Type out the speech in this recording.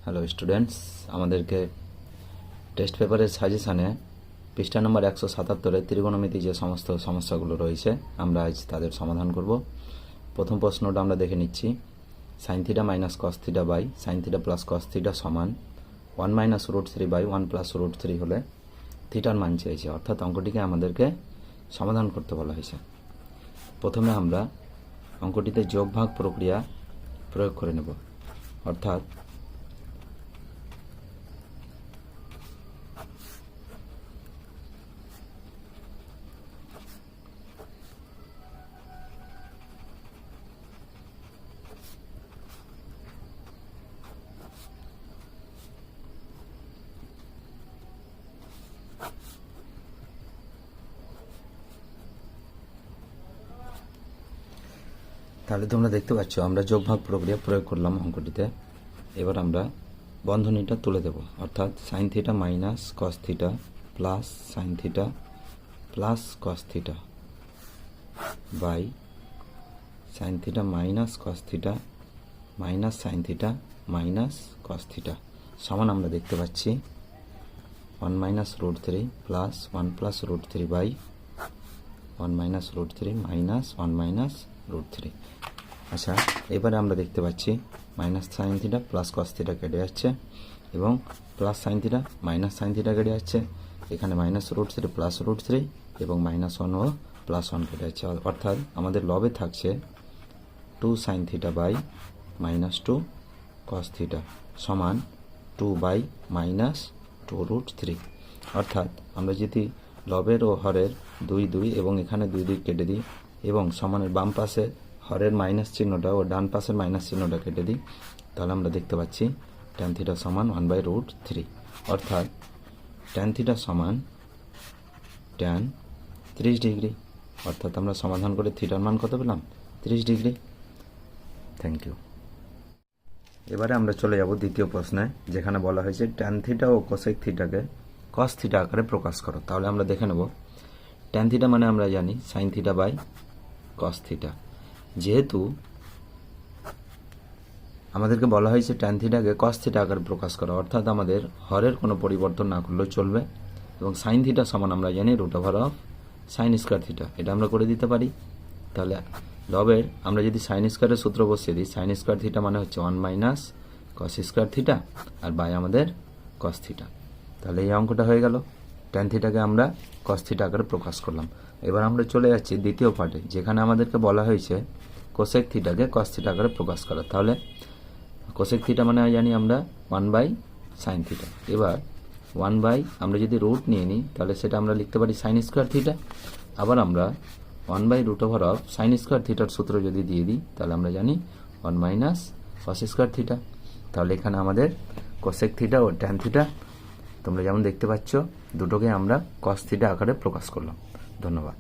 Hello students, আমাদেরকে test পেপারের সাজেশানে পৃষ্ঠা নম্বর 177-এ ত্রিকোণমিতি যে সমস্ত সমস্যাগুলো রয়েছে আমরা আজ তাদের সমাধান করব। প্রথম প্রশ্নটা আমরা দেখে নিচ্ছি। Sine theta minus cos theta by sine theta plus cos theta সমান 1 minus root 3 by 1 plus root 3 হলে থিটার মান চেয়েছে, অর্থাৎ অঙ্কটিকে আমাদেরকে সমাধান করতে বলা হয়েছে। প্রথমে আমরা অঙ্কটিতে যোগ ভাগ প্রক্রিয়া প্রয়োগ করে নেব, অর্থাৎ তাহলে তোমরা দেখতে পাচ্ছ আমরা যোগ ভাগ প্রক্রিয়া প্রয়োগ করলাম অঙ্কটিতে। এবার আমরা বন্ধনীটা তুলে দেব, অর্থাৎ sine theta minus cos theta plus sine theta plus cos theta by sine theta minus cos theta minus sine theta minus cos theta সমান আমরা দেখতে পাচ্ছি 1 minus root 3 plus 1 plus root 3 by 1 minus root 3 minus 1 minus root 3। আচ্ছা, এবারে আমরা দেখতে পাচ্ছি minus sine theta plus cos theta কেটে যাচ্ছে এবং plus sine theta minus sine theta কেটে যাচ্ছে। এখানে মাইনাস রুট 3 প্লাস রুট 3 এবং মাইনাস 1 ও প্লাস 1 কেটে যাচ্ছে, অর্থাৎ আমাদের লবে থাকছে 2 sine theta by minus 2 cos theta সমান 2 বাই মাইনাস 2 রুট 3। অর্থাৎ আমরা যদি লবের ও হরের 2 2 এবং এখানে 2 2 কেটে দিই এবং সমানের বাম পাশে হরের মাইনাস চিহ্নটা ও ডান পাশের মাইনাস চিহ্নটা কেটে দিই, তাহলে আমরা দেখতে পাচ্ছি ট্যান থিটা সমান 1 বাই রুট 3। অর্থাৎ ট্যান থিটা সমান ট্যান 30 ডিগ্রি। অর্থাৎ আমরা সমাধান করে থিটার মান কত পেলাম? 30 ডিগ্রি। Thank you. এবারে আমরা চলে যাব দ্বিতীয় প্রশ্নে, যেখানে বলা হয়েছে ট্যান থিটা ও কোসেক থিটাকে কস থিটা আকারে প্রকাশ করো। তাহলে আমরা দেখে নেব, ট্যান থিটা মানে আমরা জানি sine theta by cos theta. যেহেতু আমাদেরকে বলা হয়েছে ট্যান থিটাকে কস থিটা আকারে প্রকাশ করা, অর্থাৎ আমাদের হরের কোনো পরিবর্তন না করলেও চলবে এবং সাইন থিটা সমান আমরা জানি root over of sine square theta, এটা আমরা করে দিতে পারি। তাহলে লবের আমরা যদি সাইন স্কয়ারের সূত্র বসিয়ে দিই, সাইন স্কয়ার থিটা মানে হচ্ছে 1 মাইনাস কস স্কয়ার থিটা আর বাই আমাদের কস থিটা। তাহলে এই অঙ্কটা হয়ে গেল, ট্যান থিটাকে আমরা কস থিটা আকারে প্রকাশ করলাম। এবার আমরা চলে যাচ্ছি দ্বিতীয় পার্টে, যেখানে আমাদেরকে বলা হয়েছে কোসেক থিটাকে কস থিটা আকারে প্রকাশ করা। তাহলে কোসেক থিটা মানে জানি আমরা 1 বাই সাইন থিটা। এবার 1 বাই আমরা যদি রুট নিয়ে নিই তাহলে সেটা আমরা লিখতে পারি সাইন স্কয়ার থিটা। আবার আমরা 1 by root over of sine square থিটার সূত্র যদি দিয়ে দিই তাহলে আমরা জানি 1 মাইনাস কস স্কয়ার থিটা। তাহলে এখানে আমাদের কোসেক থিটা ও ট্যান থিটা তোমরা যেমন দেখতে পাচ্ছ দুটোকে আমরা কস থিটা আকারে প্রকাশ করলাম। ধন্যবাদ।